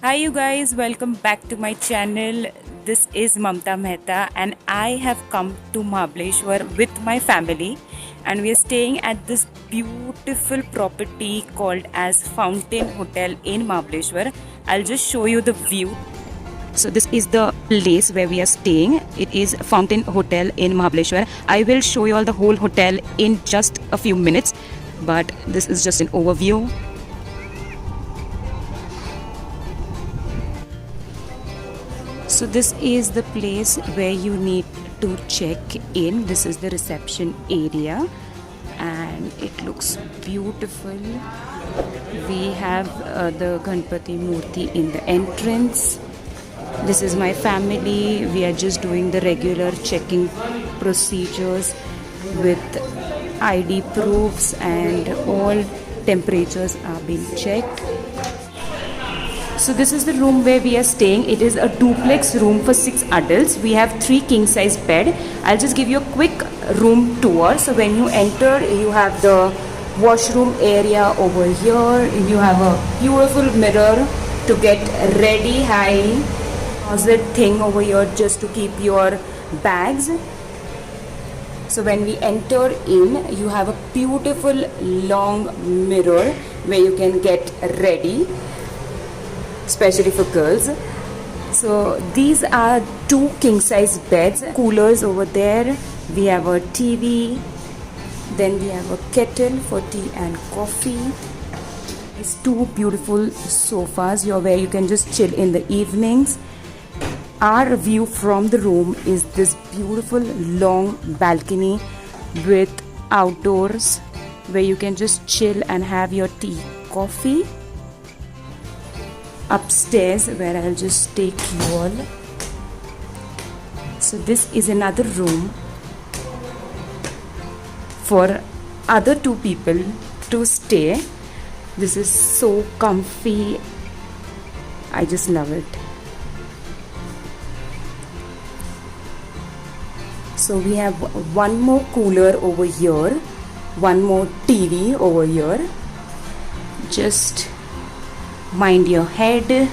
Hi, you guys, welcome back to my channel. This is Mamta Mehta, and I have come to Mahabaleshwar with my family, and we are staying at this beautiful property called as Fountain Hotel in Mahabaleshwar. I'll just show you the view. So this is the place where we are staying. It is Fountain Hotel in Mahabaleshwar. I will show you all the whole hotel in just a few minutes, but this is just an overview. So this is the place where you need to check in. This is the reception area and it looks beautiful. We have the Ganpati Murti in the entrance. This is my family. We are just doing the regular checking procedures with ID proofs and all temperatures are being checked. So this is the room where we are staying. It is a duplex room for 6 adults. We have 3 king size bed. I'll just give you a quick room tour. So when you enter, you have the washroom area over here. You have a beautiful mirror to get ready. High closet thing over here just to keep your bags. So when we enter in, you have a beautiful long mirror where you can get ready, especially for girls. So these are 2 king size beds, coolers over there. We have a TV, then we have a kettle for tea and coffee. These 2 beautiful sofas here where you can just chill in the evenings. Our view from the room is this beautiful long balcony with outdoors where you can just chill and have your tea, coffee. Upstairs where I'll just take you all. So this is another room for other 2 people to stay. This is so comfy. I just love it. So we have one more cooler over here, one more TV over here. Just mind your head.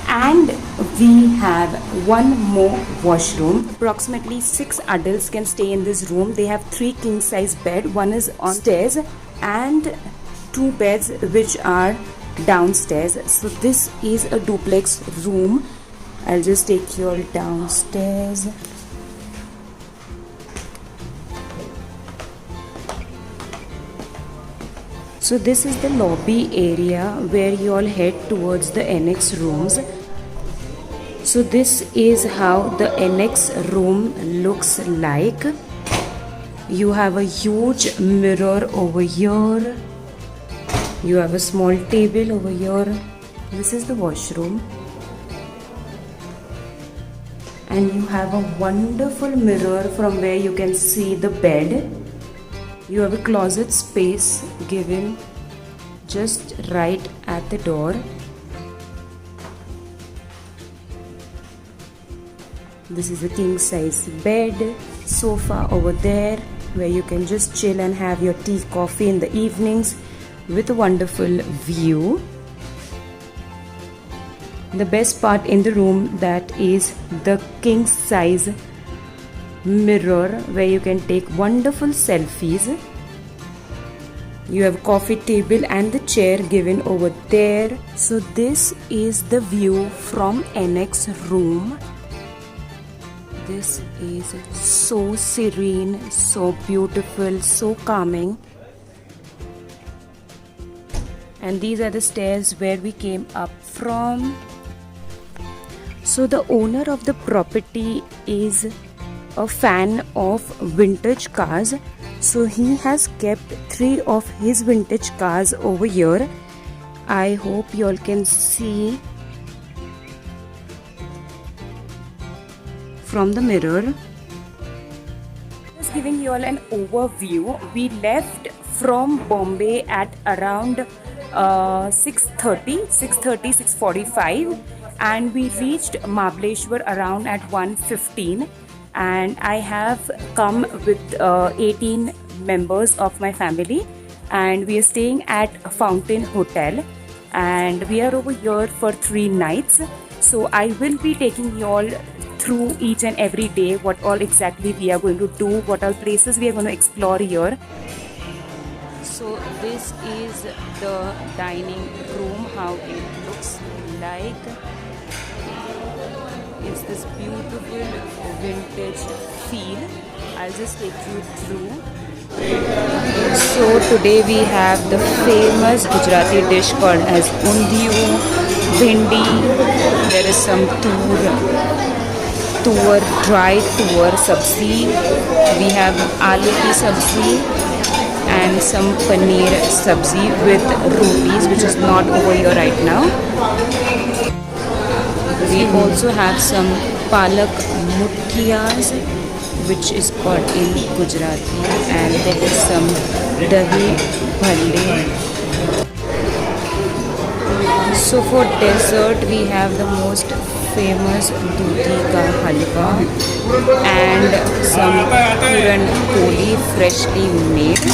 And we have one more washroom. Approximately 6 adults can stay in this room. They have 3 king size bed. One is on stairs and 2 beds which are downstairs. So this is a duplex room. I'll just take you all downstairs. So this is the lobby area where you all head towards the annex rooms. So this is how the annex room looks like. You have a huge mirror over here. You have a small table over here. This is the washroom. And you have a wonderful mirror from where you can see the bed. You have a closet space given just right at the door. This is a king size bed, sofa over there where you can just chill and have your tea, coffee in the evenings with a wonderful view. The best part in the room, that is the king size mirror where you can take wonderful selfies. You have coffee table and the chair given over there. So this is the view from annex room. This is so serene, so beautiful, so calming. And these are the stairs where we came up from. So the owner of the property is a fan of vintage cars. So he has kept 3 of his vintage cars over here. I hope you all can see from the mirror. Just giving you all an overview. We left from Bombay at around 6:45, and we reached Mahabaleshwar around at 1:15. And I have come with 18 members of my family, and we are staying at Fountain Hotel. and we are over here for 3 nights. So I will be taking you all through each and every day what all exactly we are going to do, what all places we are going to explore here. So this is the dining room, how it looks like. It's this beautiful vintage feel. I'll just take you through. So today we have the famous Gujarati dish called as undiyu, bhindi. There is some dry tur sabzi. We have aloo ki sabzi and some paneer sabzi with rotis, which is not over here right now. We also have some palak mutkiyas, which is called in Gujarati, and there is some dahi bhalle. So for dessert we have the most famous dudhi ka halwa and some puran poli freshly made.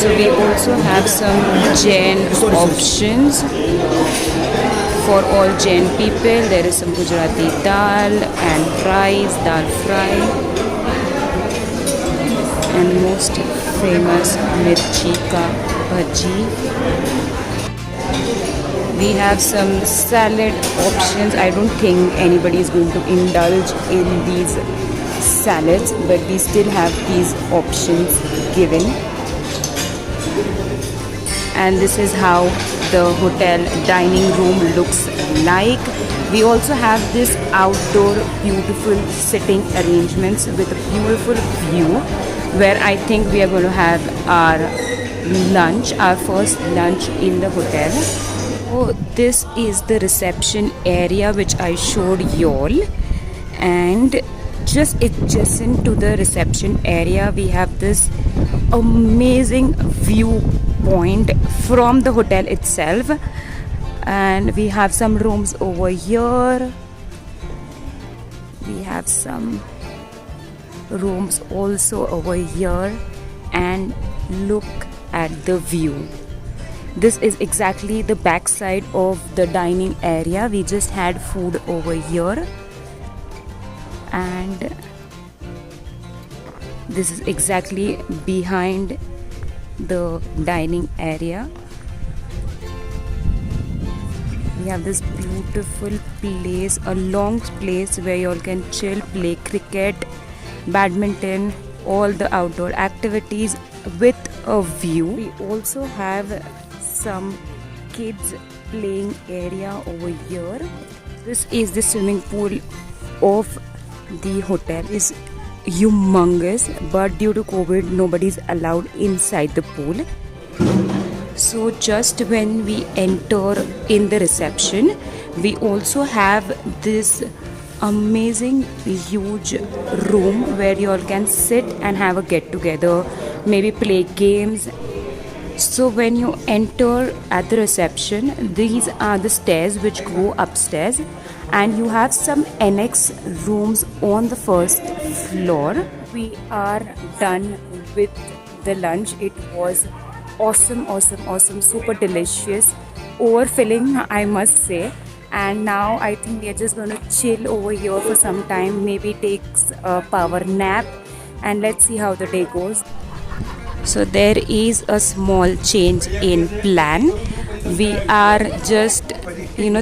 So we also have some Jain options. For all Jain people, there is some Gujarati dal and rice, dal fry, and most famous mirchi ka bhaji. We have some salad options. I don't think anybody is going to indulge in these salads, but we still have these options given. And this is how the hotel dining room looks like. We also have this outdoor beautiful sitting arrangements with a beautiful view, where I think we are going to have our lunch, our first lunch in the hotel. Oh, this is the reception area which I showed y'all, and just adjacent to the reception area we have this amazing view point from the hotel itself, and we have some rooms over here. We have some rooms also over here, and look at the view. This is exactly the back side of the dining area. We just had food over here, and this is exactly behind the dining area. We have this beautiful place, a long place where you all can chill, play cricket, badminton, all the outdoor activities with a view. We also have some kids playing area over here. This is the swimming pool of the hotel. Is humongous, but due to COVID nobody is allowed inside the pool. So just when we enter in the reception, we also have this amazing huge room where you all can sit and have a get together, maybe play games. So when you enter at the reception, these are the stairs which go upstairs, and you have some annex rooms on the first floor. We are done with the lunch. It was awesome, super delicious, overfilling, I must say. And now I think we are just going to chill over here for some time, maybe take a power nap, and let's see how the day goes. So there is a small change in plan. We are just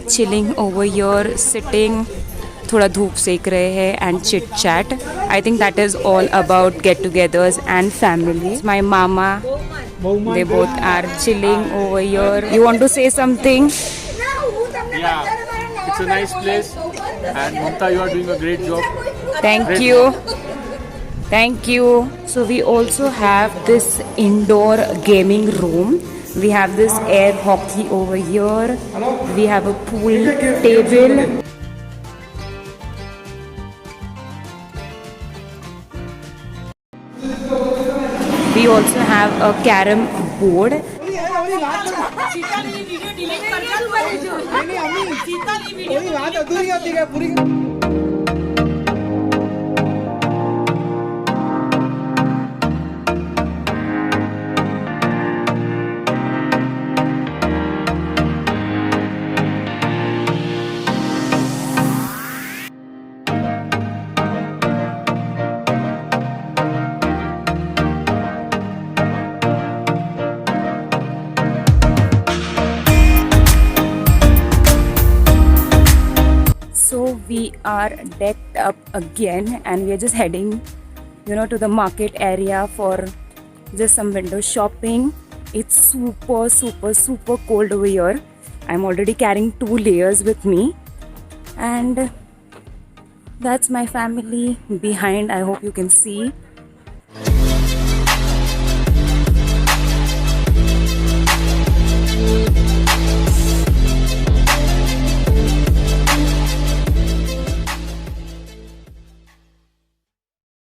chilling over here, sitting, थोड़ा धूप सेक रहे हैं and chit chat. I think that is all about get-togethers and families. My mama, they both are chilling over here. You want to say something? Yeah, it's a nice place, and Mamta, you are doing a great job. Thank you. Thank you. So we also have this indoor gaming room. We have this air hockey over here. We have a pool table. We also have a carom board. we are decked up again and we are just heading, to the market area for just some window shopping. It's super, super, super cold over here. I'm already carrying 2 layers with me. And that's my family behind. I hope you can see.